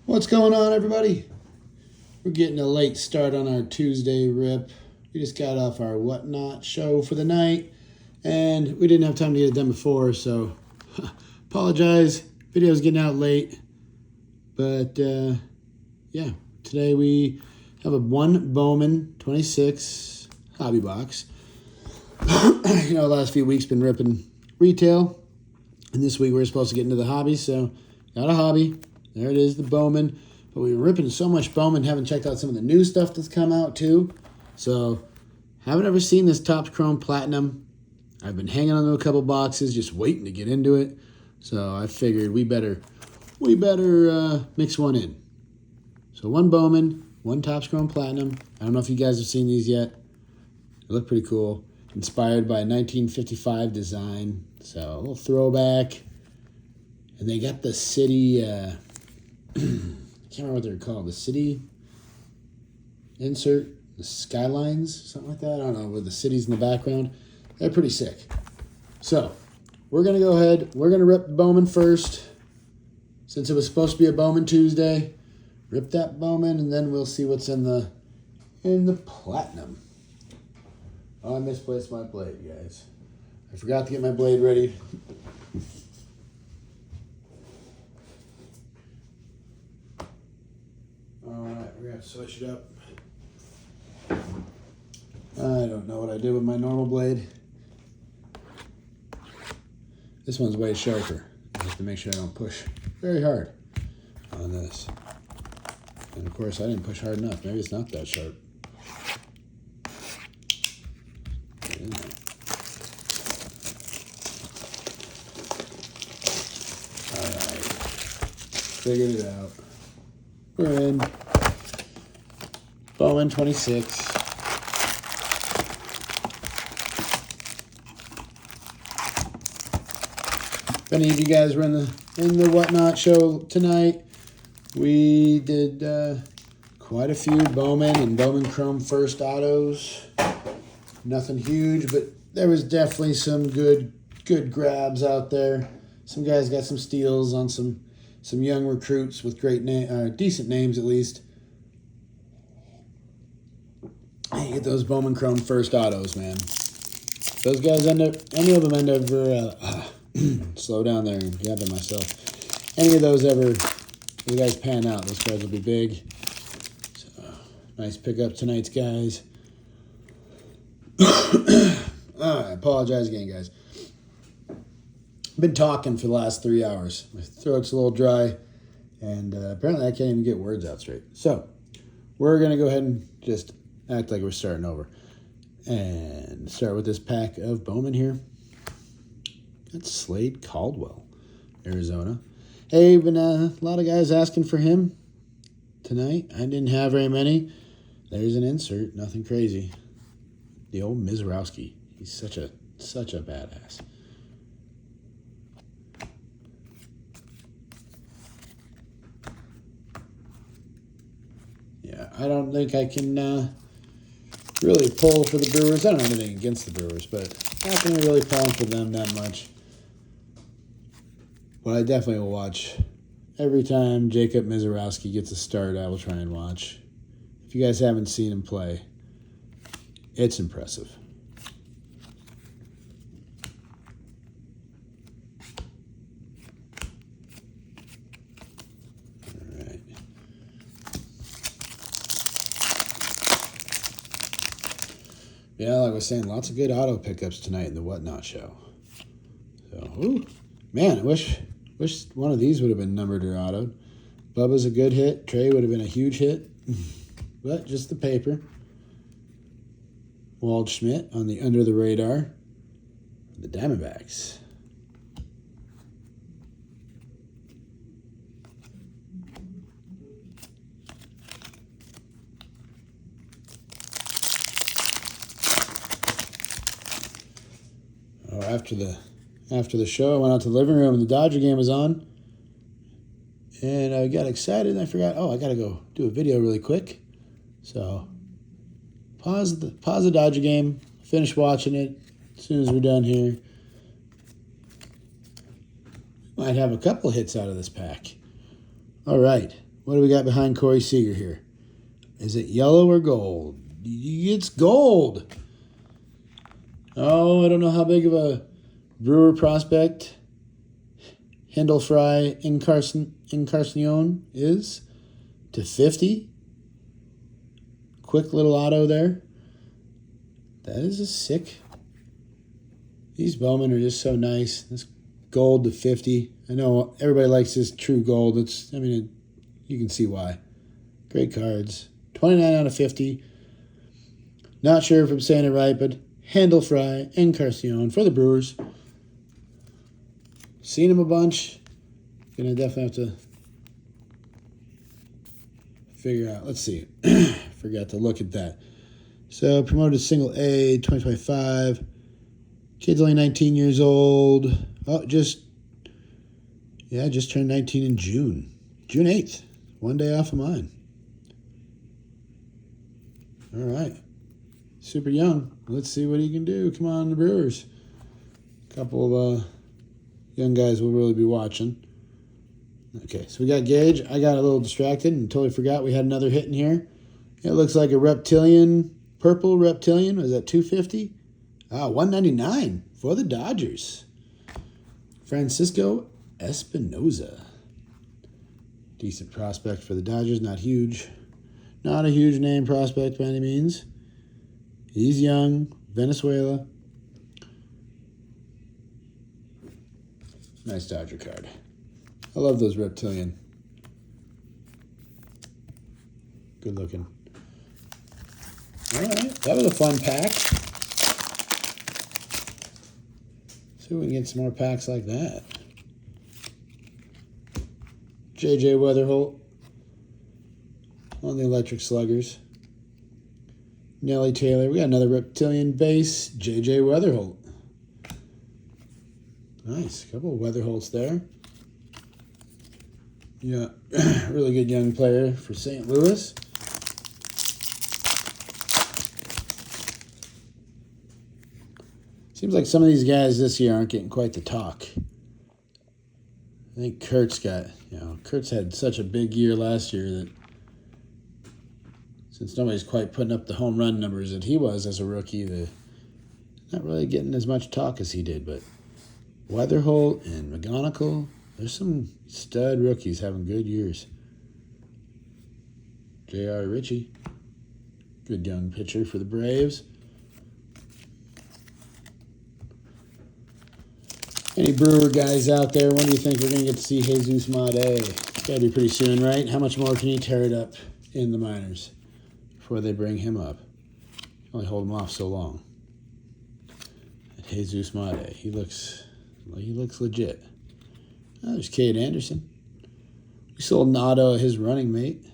What's going on, everybody? We're getting a late start on our Tuesday rip. We just got off our Whatnot show for the night, and we didn't have time to get it done before, so apologize. Video's getting out late, but yeah, today we have a one Bowman 26 hobby box. Last few weeks been ripping retail, and this week we're supposed to get into the hobby, so got a hobby. There it is, the Bowman. But we were ripping so much Bowman, haven't checked out some of the new stuff that's come out too. So, haven't ever seen this Topps Chrome Platinum. I've been hanging on to a couple boxes, just waiting to get into it. So I figured we better mix one in. So one Bowman, one Topps Chrome Platinum. I don't know if you guys have seen these yet. They look pretty cool. Inspired by a 1955 design. So a little throwback. And they got the city, I can't remember what they're called. The city insert, the skylines, something like that. I don't know, with the cities in the background. They're pretty sick. So, we're going to go ahead. We're going to rip Bowman first. Since it was supposed to be a Bowman Tuesday, rip that Bowman, and then we'll see what's in the Platinum. Oh, I misplaced my blade, guys. I forgot to get my blade ready. Alright, we're going to switch it up. I don't know what I did with my normal blade. This one's way sharper. I have to make sure I don't push very hard on this. And of course, I didn't push hard enough. Maybe it's not that sharp. Get in there. Alright. Figured it out. We're in. Bowman 26. If any of you guys were in the Whatnot show tonight, we did quite a few Bowman and Bowman Chrome First Autos. Nothing huge, but there was definitely some good grabs out there. Some guys got some steals on some young recruits with great decent names at least. Hey, get those Bowman Chrome First Autos, man. Those guys any of them end up slow down there and gather myself. Any of those guys pan out, those guys will be big. So, nice pickup tonight's guys. I apologize again, guys. Been talking for the last 3 hours. My throat's a little dry, and apparently I can't even get words out straight. So, we're going to go ahead and just act like we're starting over. And start with this pack of Bowman here. That's Slade Caldwell, Arizona. Hey, been a lot of guys asking for him tonight. I didn't have very many. There's an insert, nothing crazy. The old Mizrowski. He's such a badass. Yeah, I don't think I can really pull for the Brewers. I don't have anything against the Brewers, but not going to really pull for them that much. But I definitely will watch. Every time Jacob Mizrowski gets a start, I will try and watch. If you guys haven't seen him play, it's impressive. Yeah, like I was saying, lots of good auto pickups tonight in the Whatnot show. So, ooh, man, I wish one of these would have been numbered or autoed. Bubba's a good hit. Trey would have been a huge hit. But just the paper. Waldschmidt on the under the radar. The Diamondbacks. After the show, I went out to the living room and the Dodger game was on. And I got excited and I forgot, I got to go do a video really quick. So, pause the Dodger game, finish watching it as soon as we're done here. Might have a couple hits out of this pack. All right. What do we got behind Corey Seager here? Is it yellow or gold? It's gold. Oh, I don't know how big of a Brewer prospect Fry Encarnacion is. /50. Quick little auto there. That is a sick. These Bowman are just so nice. This gold /50. I know everybody likes this true gold. You can see why. Great cards. 29 out of 50. Not sure if I'm saying it right, but Fry Encarnacion for the Brewers. Seen him a bunch. Gonna definitely have to figure out. Let's see. Forgot to look at that. So promoted single A 2025. Kid's only 19 years old. Oh, just turned 19 in June. June 8th. One day off of mine. All right. Super young. Let's see what he can do. Come on, the Brewers. A couple of young guys will really be watching. Okay, so we got Gage. I got a little distracted and totally forgot we had another hit in here. It looks like a reptilian, purple reptilian. Was that 250? $199 for the Dodgers. Francisco Espinoza. Decent prospect for the Dodgers. Not huge. Not a huge name prospect by any means. He's young. Venezuela. Nice Dodger card. I love those reptilian. Good looking. All right, that was a fun pack. See if we can get some more packs like that. J.J. Weatherholt on the Electric Sluggers. Nelly Taylor. We got another reptilian base. J.J. Weatherholt. Nice. Couple of Weatherholts there. Yeah, really good young player for St. Louis. Seems like some of these guys this year aren't getting quite the talk. I think Kurt's had such a big year last year that since nobody's quite putting up the home run numbers that he was as a rookie, they're not really getting as much talk as he did. But Weatherholt and McGonigal, there's some stud rookies having good years. J.R. Ritchie, good young pitcher for the Braves. Any Brewer guys out there, when do you think we're going to get to see Jesus Made? Got to be pretty soon, right? How much more can he tear it up in the minors before they bring him up? Only hold him off so long. And Jesus Made, he looks legit. Oh, there's Cade Anderson. We sold an auto of his running mate.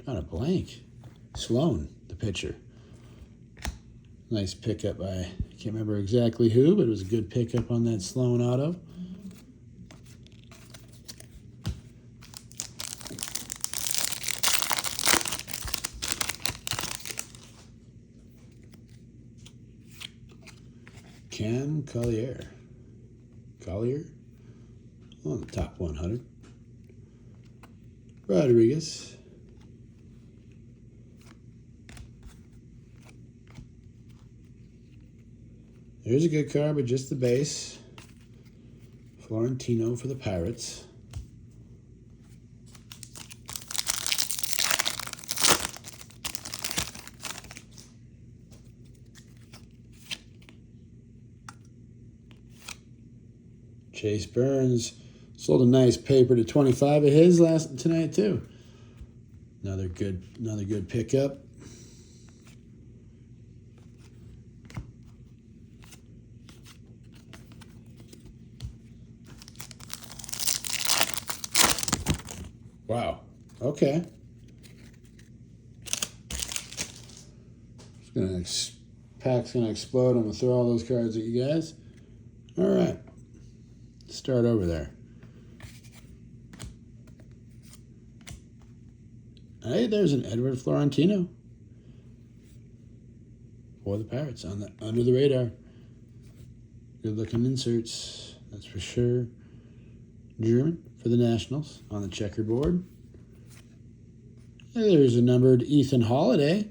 Trying to blank. Sloan, the pitcher. Nice pickup by, I can't remember exactly who, but it was a good pickup on that Sloan auto. Cam Collier. On the top 100. Rodriguez. There's a good card, but just the base. Florentino for the Pirates. Chase Burns sold a nice paper to 25 of his tonight too. Another good pickup. Wow. Okay. Pack's gonna explode. I'm gonna throw all those cards at you guys. All right. Start over there. Hey, there's an Edward Florentino for the Pirates under the radar. Good looking inserts, that's for sure. German for the Nationals on the checkerboard. There's a numbered Ethan Holiday.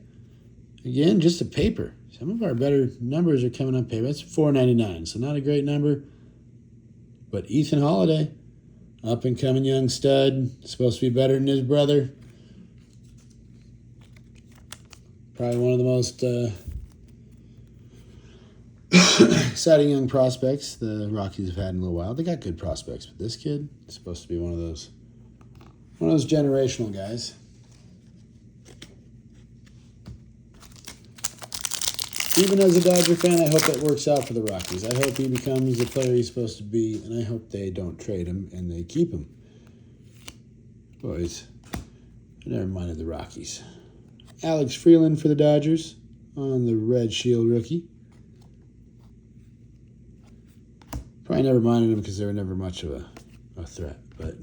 Again, just a paper. Some of our better numbers are coming on paper. That's $4.99, so not a great number. But Ethan Holiday, up and coming young stud, supposed to be better than his brother. Probably one of the most exciting young prospects the Rockies have had in a little while. They got good prospects, but this kid is supposed to be one of those generational guys. Even as a Dodger fan, I hope it works out for the Rockies. I hope he becomes the player he's supposed to be, and I hope they don't trade him and they keep him. Boys, I never minded the Rockies. Alex Freeland for the Dodgers on the Red Shield rookie. Probably never minded him because they were never much of a threat, but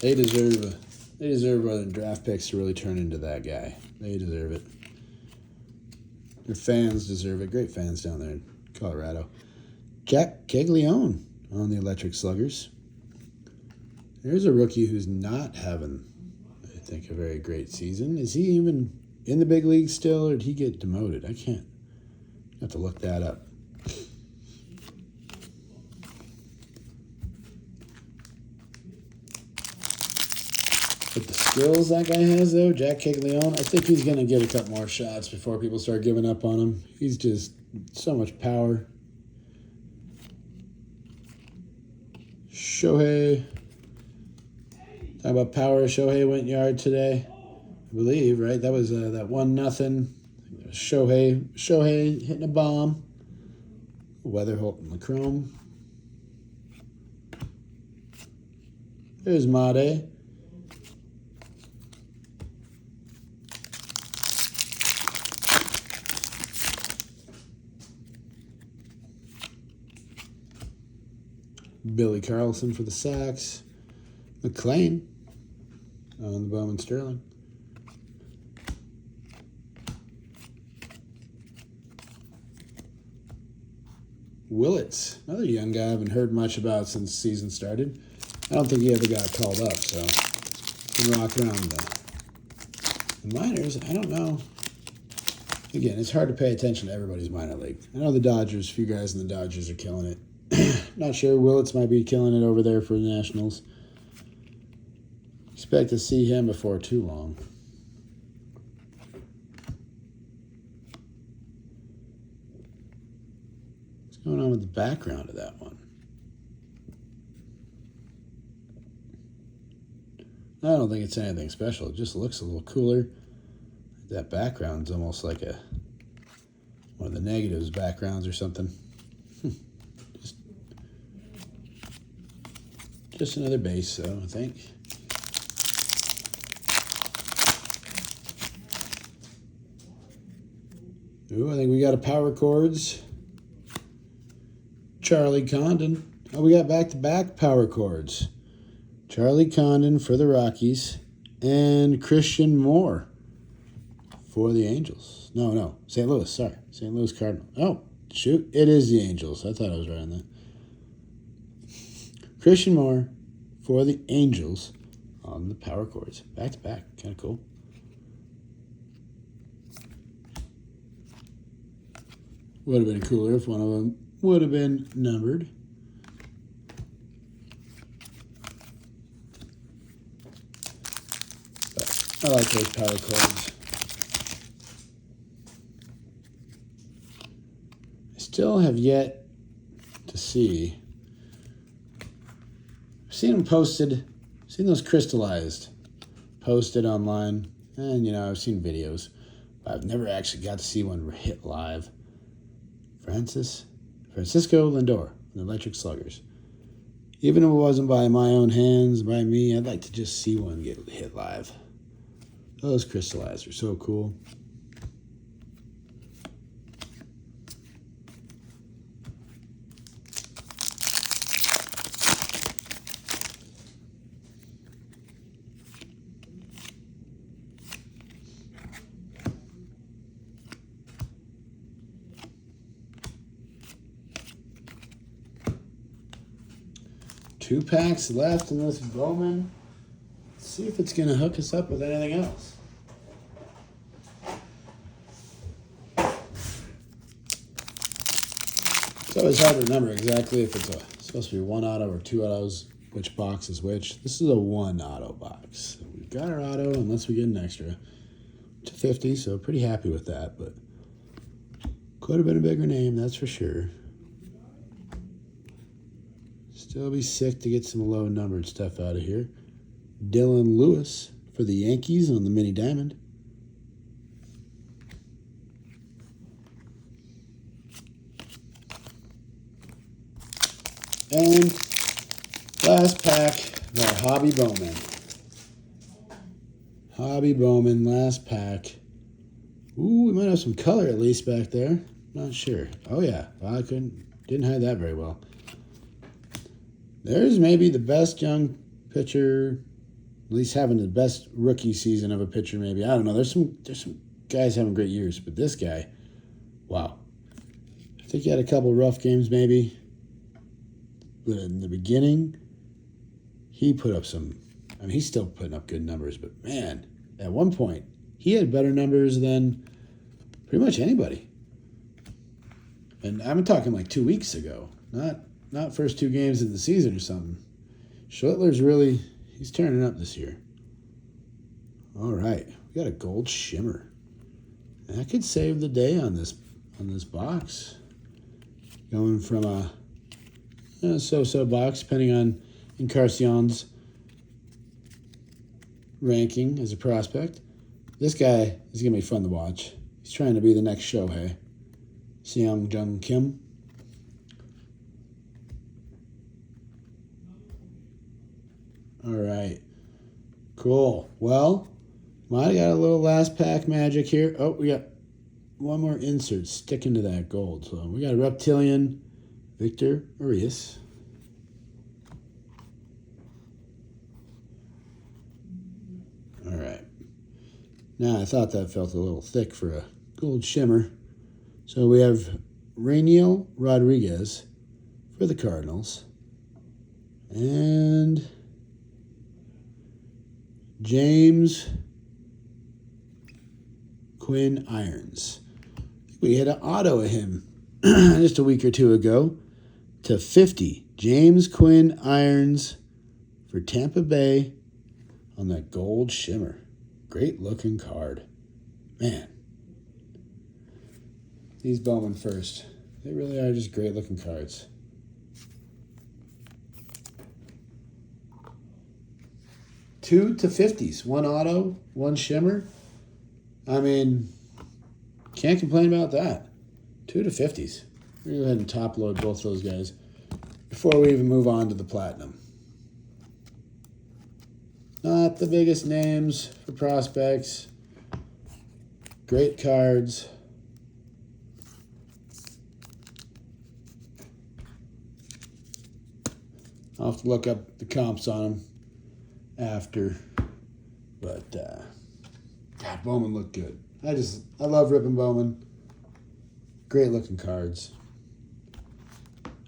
they deserve other than draft picks to really turn into that guy. They deserve it. Their fans deserve it. Great fans down there in Colorado. Jack Caglione on the Electric Sluggers. There's a rookie who's not having, I think, a very great season. Is he even in the big league still, or did he get demoted? I can't. I have to look that up. With the skills that guy has, though, Jack Caglione, I think he's going to get a couple more shots before people start giving up on him. He's just so much power. Shohei. Talk about power. Shohei went yard today, I believe, right? That was that 1-0. Shohei hitting a bomb. Weather holding the chrome. There's Made. Billy Carlson for the Sox. McLean on the Bowman Sterling. Willits, another young guy I haven't heard much about since the season started. I don't think he ever got called up, so can rock around the minors. I don't know. Again, it's hard to pay attention to everybody's minor league. I know the Dodgers, a few guys in the Dodgers are killing it. Not sure. Willits might be killing it over there for the Nationals. Expect to see him before too long. What's going on with the background of that one? I don't think it's anything special. It just looks a little cooler. That background's almost like one of the negatives backgrounds or something. Just another base, though, I think. Ooh, I think we got a power chords. Charlie Condon. Oh, we got back-to-back power chords. Charlie Condon for the Rockies and Christian Moore for the Angels. No, St. Louis, sorry. St. Louis Cardinals. Oh, shoot, it is the Angels. I thought I was right on that. Christian Moore for the Angels on the power chords. Back to back. Kind of cool. Would have been cooler if one of them would have been numbered. But I like those power chords. I still have yet to see. Seen them posted, seen those crystallized, posted online, and I've seen videos, but I've never actually got to see one hit live. Francisco Lindor, the Electric Sluggers. Even if it wasn't by my own hands, by me, I'd like to just see one get hit live. Those crystallized are so cool. 2 packs left in this Bowman. Let's see if it's going to hook us up with anything else. It's always hard to remember exactly if it's supposed to be 1 auto or 2 autos, which box is which. This is a 1 auto box. So we've got our auto unless we get an extra to 50, so pretty happy with that, but could have been a bigger name, that's for sure. Still be sick to get some low numbered stuff out of here. Dylan Lewis for the Yankees on the mini diamond. And last pack of our Hobby Bowman. Hobby Bowman, last pack. Ooh, we might have some color at least back there. Not sure. Oh yeah, well, didn't hide that very well. There's maybe the best young pitcher, at least having the best rookie season of a pitcher. Maybe, I don't know. There's some guys having great years, but this guy, wow. I think he had a couple rough games maybe. But in the beginning, he put up some, I mean, he's still putting up good numbers, but man, at one point, he had better numbers than pretty much anybody. And I'm talking like 2 weeks ago, not first 2 games of the season or something. Schlittler's really, he's turning up this year. All right, we got a gold shimmer. That could save the day on this box. Going from a so-so box, depending on Encarnacion's ranking as a prospect. This guy is going to be fun to watch. He's trying to be the next Shohei. Seong Jung Kim. All right. Cool. Well, might have got a little last pack magic here. Oh, we got one more insert sticking to that gold. So we got a Reptilian Victor Arias. All right. Now, I thought that felt a little thick for a gold shimmer. So we have Rainiel Rodriguez for the Cardinals. And James Quinn Irons. We had an auto of him just a week or 2 ago to 50. James Quinn Irons for Tampa Bay on that gold shimmer. Great looking card. Man. These Bowman first. They really are just great looking cards. Two to 50s. 1 auto, 1 shimmer. I mean, can't complain about that. 2 to 50s. We're going to go ahead and top load both those guys before we even move on to the platinum. Not the biggest names for prospects. Great cards. I'll have to look up the comps on them after. But, God, Bowman looked good. I love ripping Bowman. Great looking cards.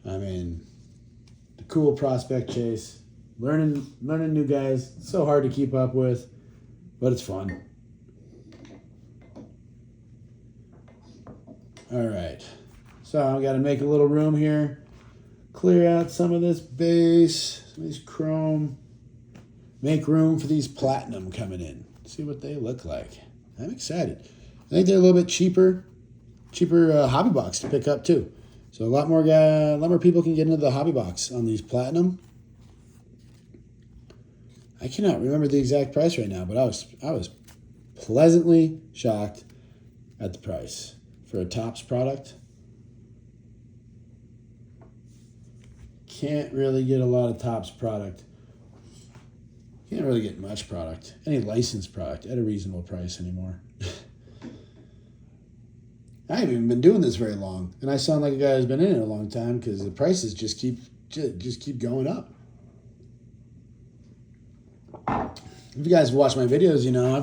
I mean, the cool prospect chase. Learning new guys. It's so hard to keep up with, but it's fun. All right. So I've got to make a little room here. Clear out some of this base, some of these chrome. Make room for these platinum coming in. See what they look like. I'm excited. I think they're a little bit cheaper hobby box to pick up too. So a lot more people can get into the hobby box on these platinum. I cannot remember the exact price right now, but I was pleasantly shocked at the price for a Topps product. Can't really get a lot of Topps product. Can't really get much product, any licensed product at a reasonable price anymore. I haven't even been doing this very long, and I sound like a guy who's been in it a long time because the prices just keep going up. If you guys watch my videos, you know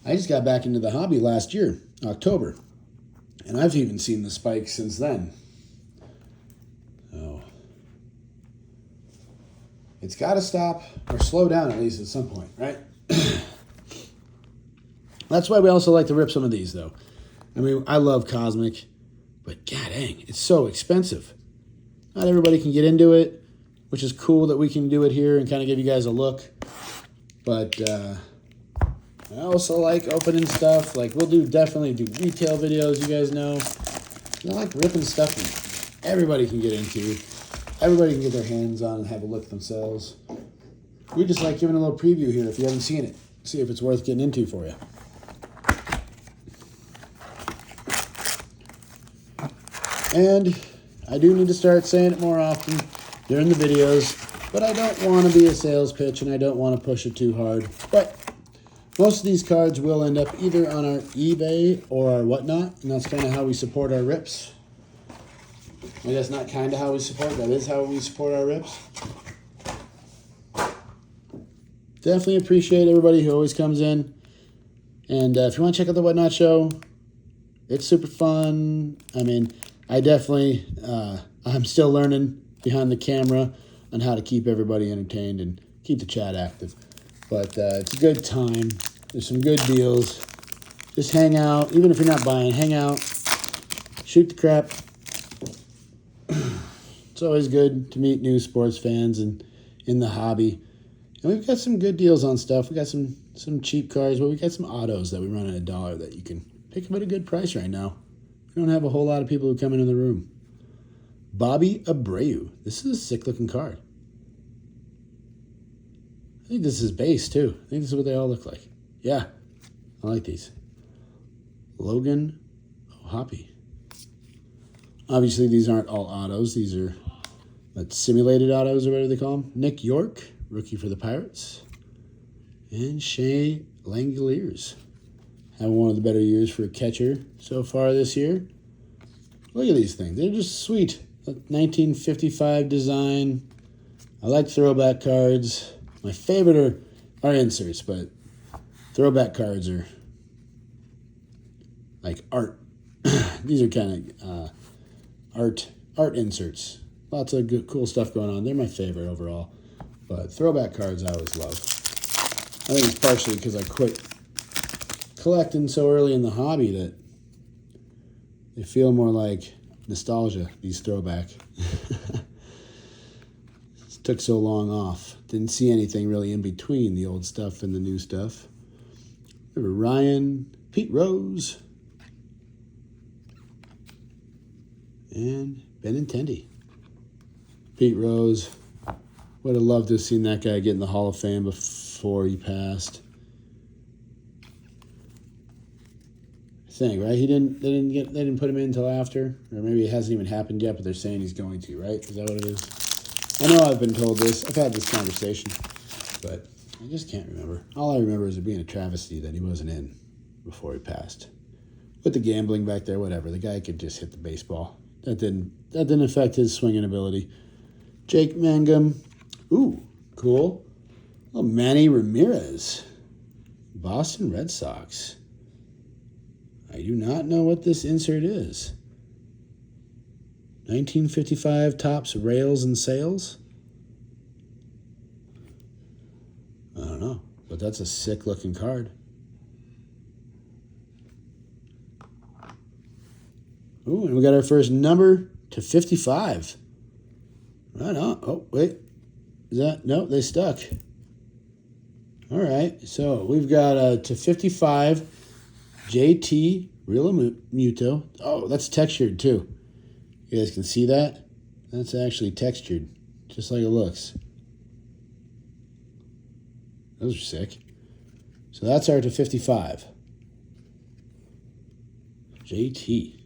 I just got back into the hobby last year, October, and I've even seen the spike since then. Oh, It's got to stop or slow down at least at some point, right? That's why we also like to rip some of these, though. I mean, I love Cosmic, but god dang, it's so expensive. Not everybody can get into it, which is cool that we can do it here and kind of give you guys a look. But I also like opening stuff. Like, we'll definitely do retail videos, you guys know. I like ripping stuff that everybody can get into. Everybody can get their hands on and have a look themselves. We just like giving a little preview here if you haven't seen it. See if it's worth getting into for you. And I do need to start saying it more often during the videos, but I don't want to be a sales pitch and I don't want to push it too hard. But most of these cards will end up either on our eBay or our whatnot, and that's kind of how we support our rips. I guess not kind of how we support, that is how we support our rips. Definitely appreciate everybody who always comes in. And if you want to check out the Whatnot show, it's super fun. I mean, I definitely, I'm still learning behind the camera on how to keep everybody entertained and keep the chat active. But it's a good time. There's some good deals. Just hang out. Even if you're not buying, hang out. Shoot the crap. It's always good to meet new sports fans and in the hobby. And we've got some good deals on stuff. We got some cheap cars, but we got some autos that we run at $1 that you can pick up at a good price right now. We don't have a whole lot of people who come into the room. Bobby Abreu. This is a sick-looking card. I think this is base, too. I think this is what they all look like. Yeah, I like these. Logan O'Hoppe. Obviously, these aren't all autos. These are simulated autos or whatever they call them. Nick York, rookie for the Pirates. And Shea Langoliers. Having one of the better years for a catcher so far this year. Look at these things. They're just sweet. 1955 design. I like throwback cards. My favorite are inserts, but throwback cards are like art. These are kind of art inserts. Lots of good, cool stuff going on. They're my favorite overall. But throwback cards I always love. I think it's partially because I quit collecting so early in the hobby that they feel more like nostalgia, these throwback. Took so long off. Didn't see anything really in between the old stuff and the new stuff. Remember Ryan, Pete Rose, and Benintendi. Pete Rose. Would have loved to have seen that guy get in the Hall of Fame before he passed. I think, right? They didn't put him in until after, or maybe it hasn't even happened yet, but they're saying he's going to, right? Is that what it is? I know I've been told this. I've had this conversation, but I just can't remember. All I remember is it being a travesty that he wasn't in before he passed. With the gambling back there, whatever. The guy could just hit the baseball. That didn't affect his swinging ability. Jake Mangum. Ooh, cool. Oh, Manny Ramirez. Boston Red Sox. I do not know what this insert is. 1955 Topps Rails and Sales? I don't know, but that's a sick-looking card. Ooh, and we got our first number to 55. Right on. Oh, wait. Is that? No, they stuck. All right, so we've got to 55 JT Realmuto. Oh, that's textured, too. You guys can see that? That's actually textured, just like it looks. Those are sick. So that's our to 55. JT.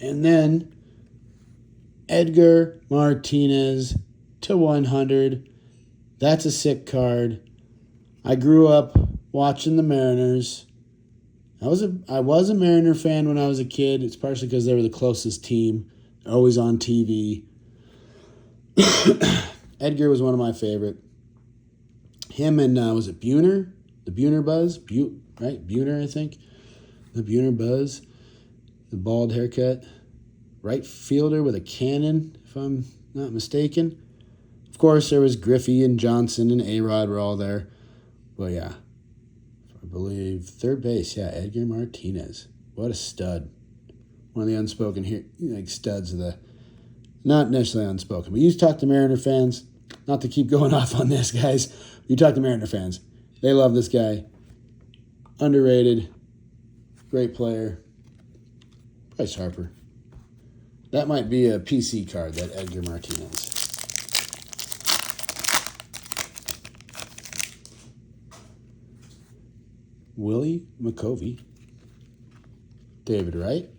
And then Edgar Martinez to 100. That's a sick card. I grew up watching the Mariners. I was a Mariner fan when I was a kid. It's partially because they were the closest team. They're always on TV. Edgar was one of my favorite. Him and, was it Buhner? The Buhner Buzz? Right? Buhner, I think. The Buhner Buzz. The bald haircut. Right fielder with a cannon, if I'm not mistaken. Of course, there was Griffey and Johnson and A-Rod were all there. But yeah, I believe third base, yeah, Edgar Martinez. What a stud. One of the unspoken here, like studs of the, not necessarily unspoken, but you talk to Mariner fans, not to keep going off on this, guys. You talk to Mariner fans. They love this guy. Underrated. Great player. Bryce Harper. That might be a PC card, that Edgar Martinez. Willie McCovey. David Wright.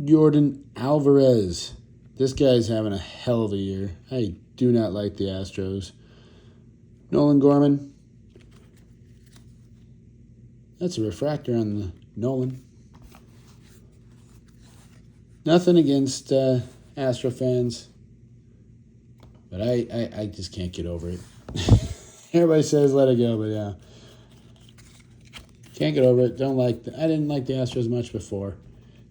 Jordan Alvarez. This guy's having a hell of a year. I do not like the Astros. Nolan Gorman. That's a refractor on the Nolan. Nothing against Astro fans, but I just can't get over it. Everybody says let it go, but yeah. Can't get over it. I didn't like the Astros much before.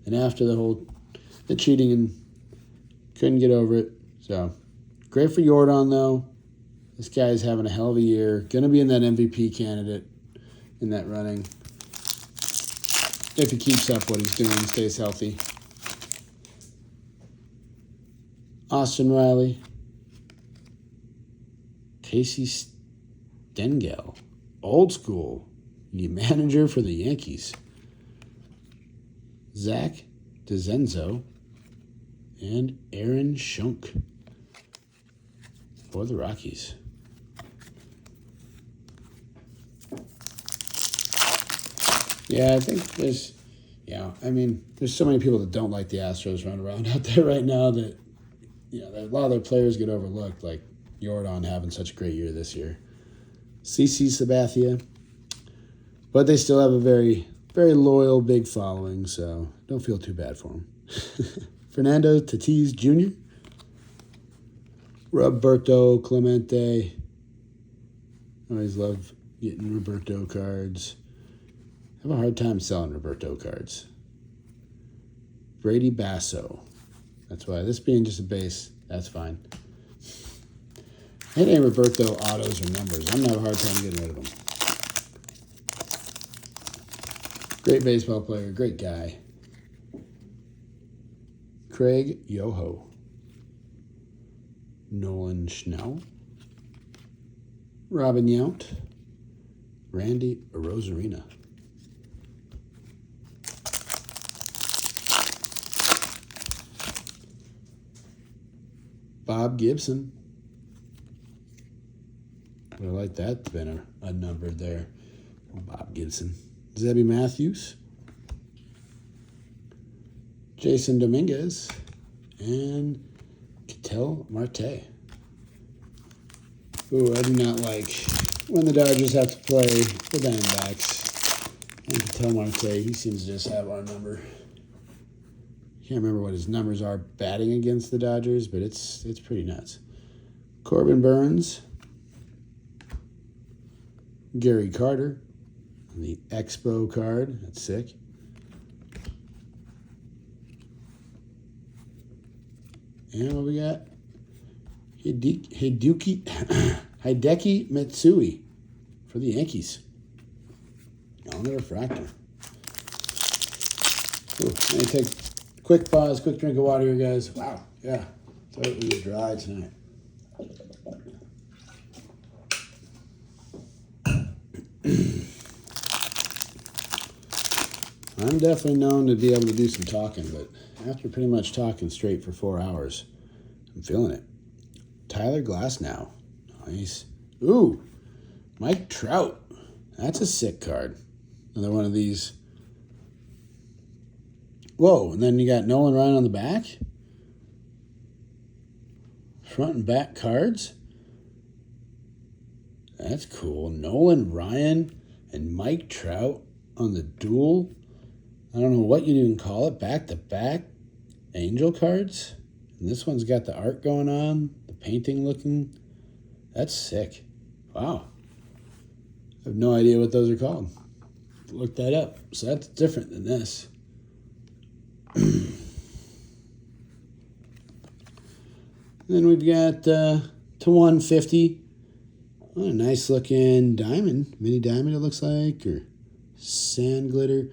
And after the cheating, and couldn't get over it. So, great for Jordan, though. This guy's having a hell of a year. Going to be in that MVP candidate in that running. If he keeps up what he's doing, stays healthy. Austin Riley. Casey Stengel. Old school. The manager for the Yankees. Zach DeZenzo. And Aaron Schunk for the Rockies. Yeah, I think there's so many people that don't like the Astros running around out there right now that, a lot of their players get overlooked, like Jordan having such a great year this year. CC Sabathia. But they still have a very, very loyal, big following, so don't feel too bad for them. Fernando Tatis Jr. Roberto Clemente. Always love getting Roberto cards. I have a hard time selling Roberto cards. Brady Basso. That's why. This being just a base, that's fine. I hate any Roberto autos or numbers. I'm going to have a hard time getting rid of them. Great baseball player. Great guy. Craig Yoho. Nolan Schnell. Robin Yount. Randy Rosarina. Bob Gibson. I like that. Been a number there. Bob Gibson. Zebby Matthews. Jason Dominguez. And Ketel Marte. Ooh, I do not like when the Dodgers have to play the Diamondbacks. And Ketel Marte, he seems to just have our number. Can't remember what his numbers are batting against the Dodgers, but it's pretty nuts. Corbin Burns. Gary Carter. The Expo card. That's sick. And what we got? Hideki Matsui for the Yankees. On the refractor. Ooh, let me take a quick pause, quick drink of water here, guys. Wow, yeah. Throat is dry tonight. I'm definitely known to be able to do some talking, but after pretty much talking straight for 4 hours, I'm feeling it. Tyler Glasnow. Nice. Ooh, Mike Trout. That's a sick card. Another one of these. Whoa, and then you got Nolan Ryan on the back? Front and back cards? That's cool. Nolan Ryan and Mike Trout on the dual. I don't know what you even call it. Back-to-back angel cards. And this one's got the art going on. The painting looking. That's sick. Wow. I have no idea what those are called. Look that up. So that's different than this. Then we've got to 150. Oh, a nice looking diamond, mini diamond it looks like, or sand glitter.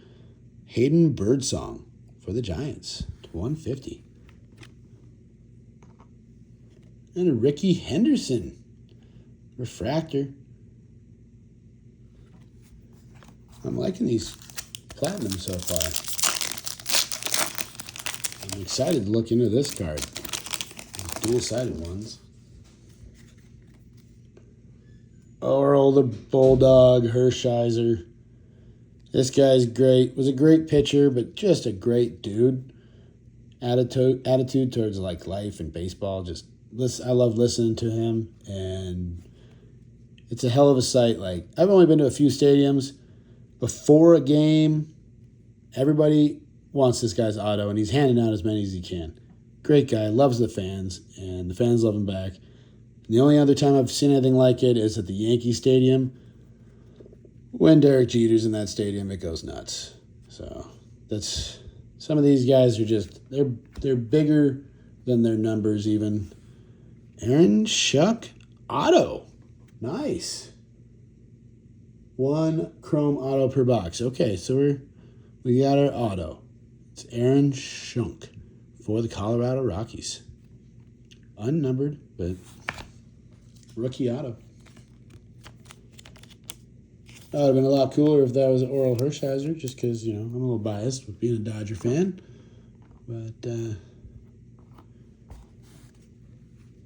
Hayden Birdsong for the Giants to 150. And a Ricky Henderson refractor. I'm liking these platinum so far. I'm excited to look into this card. Dual-sided ones. Oral the Bulldog Hershiser. This guy's great. Was a great pitcher, but just a great dude. Attitude towards like life and baseball. I love listening to him, and it's a hell of a sight. Like, I've only been to a few stadiums. Before a game, everybody wants this guy's auto, and he's handing out as many as he can. Great guy, loves the fans, and the fans love him back. The only other time I've seen anything like it is at the Yankee Stadium. When Derek Jeter's in that stadium, it goes nuts. So that's some of these guys are just they're bigger than their numbers even. Aaron Shuck auto, nice. 1 chrome auto per box. Okay, so we got our auto. It's Aaron Schunk for the Colorado Rockies. Unnumbered, but rookie auto. That would have been a lot cooler if that was an Oral Hershiser, just because, I'm a little biased with being a Dodger fan. But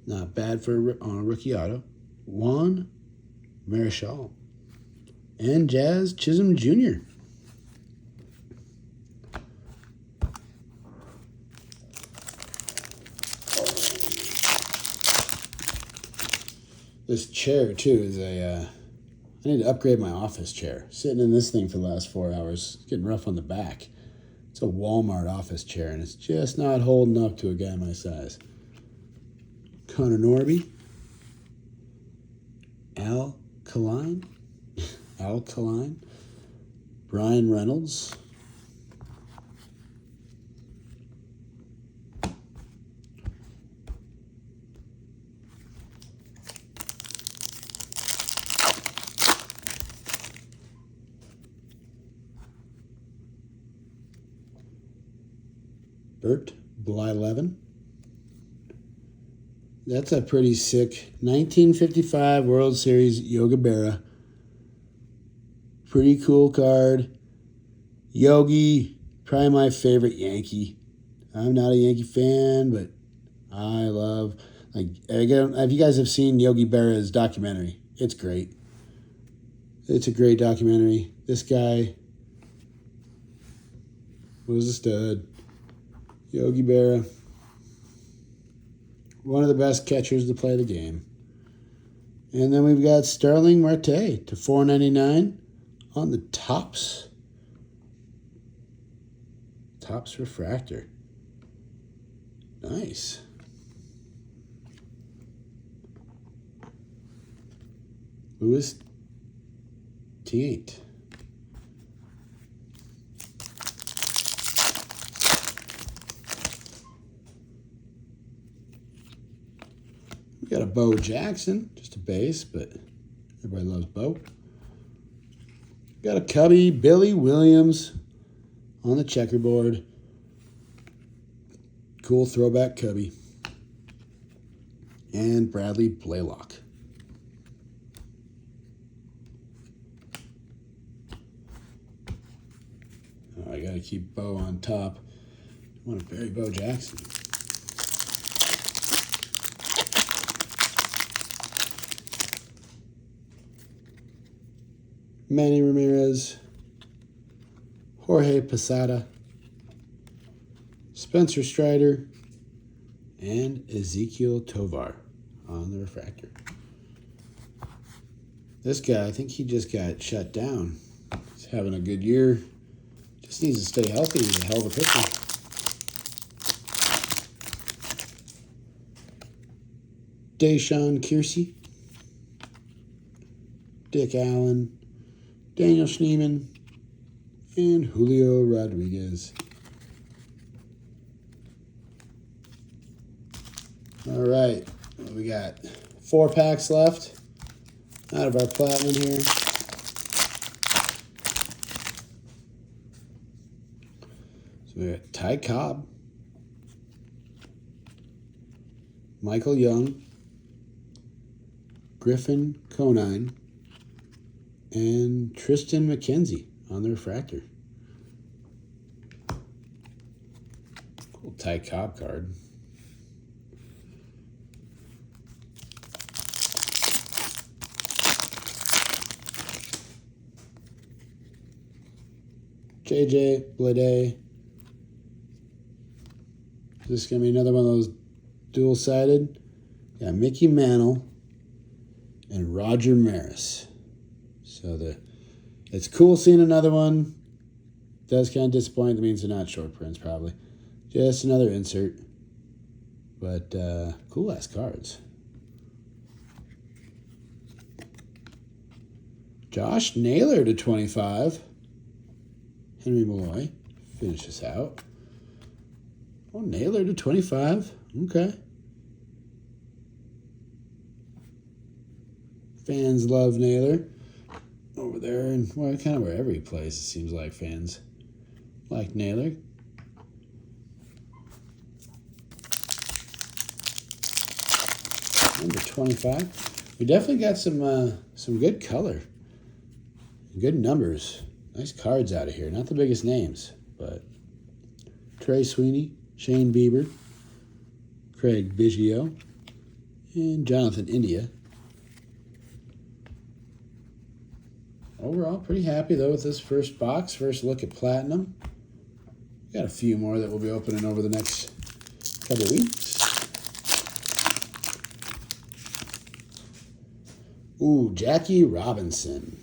not bad on a rookie auto. Juan Marichal. And Jazz Chisholm Jr. This chair, too, is I need to upgrade my office chair. Sitting in this thing for the last 4 hours, it's getting rough on the back. It's a Walmart office chair, and it's just not holding up to a guy my size. Connor Norby. Alkaline. Brian Reynolds. Bert Blyleven. That's a pretty sick 1955 World Series Yogi Berra. Pretty cool card. Yogi, probably my favorite Yankee. I'm not a Yankee fan, but I love, if you guys have seen Yogi Berra's documentary, it's great. It's a great documentary. This guy was a stud. Yogi Berra, one of the best catchers to play the game. And then we've got Starling Marte to $4.99 on the Topps. Topps refractor. Nice. Louis T8. We got a Bo Jackson, just a base, but everybody loves Bo. Got a Cubby, Billy Williams on the checkerboard. Cool throwback Cubby. And Bradley Blaylock. Oh, I got to keep Bo on top. I want to bury Bo Jackson. Manny Ramirez, Jorge Posada, Spencer Strider, and Ezekiel Tovar on the refractor. This guy, I think he just got shut down. He's having a good year. Just needs to stay healthy. He's a hell of a pitcher. Deshaun Kiersey, Dick Allen, Daniel Schneemann, and Julio Rodriguez. All right, we got 4 packs left out of our platinum here. So we got Ty Cobb, Michael Young, Griffin Conine, and Tristan McKenzie on the refractor. Cool Ty Cobb card. JJ Bleday. Is this going to be another one of those dual-sided? Yeah, Mickey Mantle and Roger Maris. So it's cool seeing another one. Does kind of disappoint. That means they're not short prints, probably. Just another insert. But cool-ass cards. Josh Naylor to 25. Henry Malloy. Finish this out. Oh, Naylor to 25. Okay. Fans love Naylor. Over there, and well, kind of wherever he plays, it seems like fans like Naylor. Number 25. We definitely got some good color. Good numbers. Nice cards out of here. Not the biggest names, but Trey Sweeney, Shane Bieber, Craig Biggio, and Jonathan India. Overall, pretty happy, though, with this first box. First look at Platinum. Got a few more that we'll be opening over the next couple of weeks. Ooh, Jackie Robinson.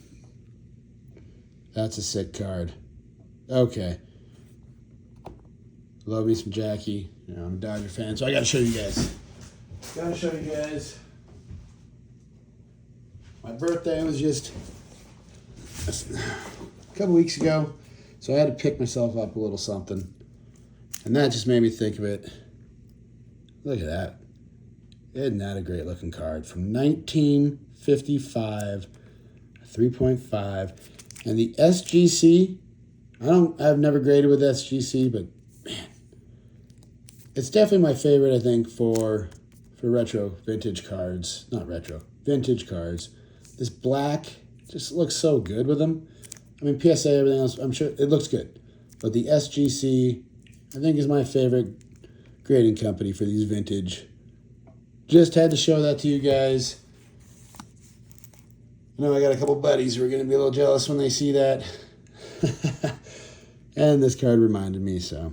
That's a sick card. Okay. Love me some Jackie. You know, I'm a Dodger fan, so I got to show you guys. My birthday was just a couple weeks ago, so I had to pick myself up a little something. And that just made me think of it. Look at that. Isn't that a great looking card? From 1955, 3.5. And the SGC, I've never graded with SGC, but man, it's definitely my favorite, I think, for retro vintage cards. Not retro, vintage cards. This black just looks so good with them. I mean, PSA, everything else, I'm sure it looks good. But the SGC, I think, is my favorite grading company for these vintage. Just had to show that to you guys. I know I got a couple buddies who are going to be a little jealous when they see that. And this card reminded me, so.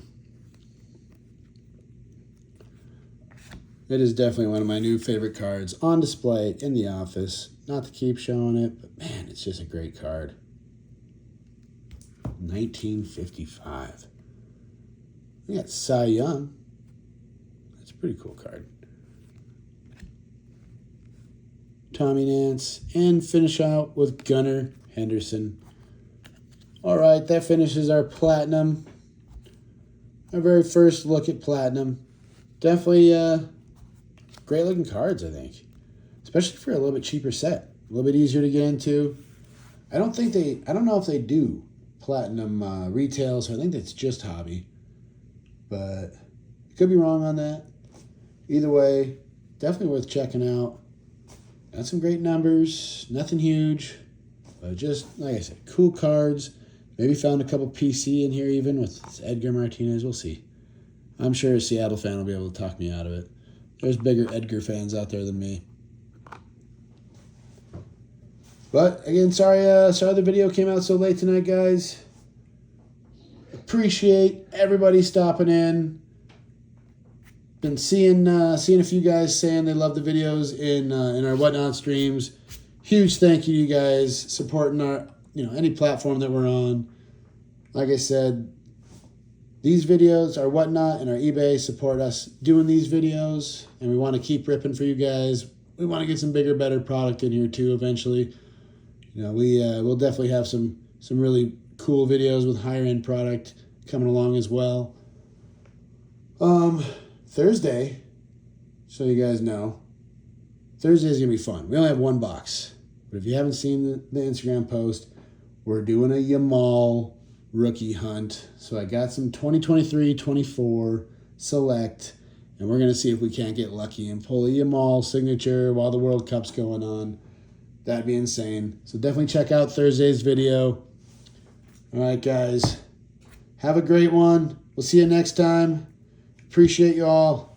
It is definitely one of my new favorite cards on display in the office. Not to keep showing it, but man, it's just a great card. 1955. We got Cy Young. That's a pretty cool card. Tommy Nance, and finish out with Gunnar Henderson. All right, that finishes our Platinum. Our very first look at Platinum. Definitely great looking cards, I think. Especially for a little bit cheaper set. A little bit easier to get into. I don't know if they do Platinum retail, so I think that's just hobby. But could be wrong on that. Either way, definitely worth checking out. Got some great numbers, nothing huge, but just, like I said, cool cards. Maybe found a couple PC in here even with Edgar Martinez. We'll see. I'm sure a Seattle fan will be able to talk me out of it. There's bigger Edgar fans out there than me. But, again, sorry the video came out so late tonight, guys. Appreciate everybody stopping in. Been seeing a few guys saying they love the videos in our Whatnot streams. Huge thank you to you guys supporting our, any platform that we're on. Like I said, these videos, our Whatnot and our eBay support us doing these videos, and we want to keep ripping for you guys. We want to get some bigger, better product in here too eventually. We'll definitely have some really cool videos with higher end product coming along as well. Thursday, so you guys know, Thursday's going to be fun. We only have one box. But if you haven't seen the Instagram post, we're doing a Yamal rookie hunt. So I got some 2023-24 select, and we're going to see if we can't get lucky and pull a Yamal signature while the World Cup's going on. That'd be insane. So definitely check out Thursday's video. All right, guys. Have a great one. We'll see you next time. Appreciate you all.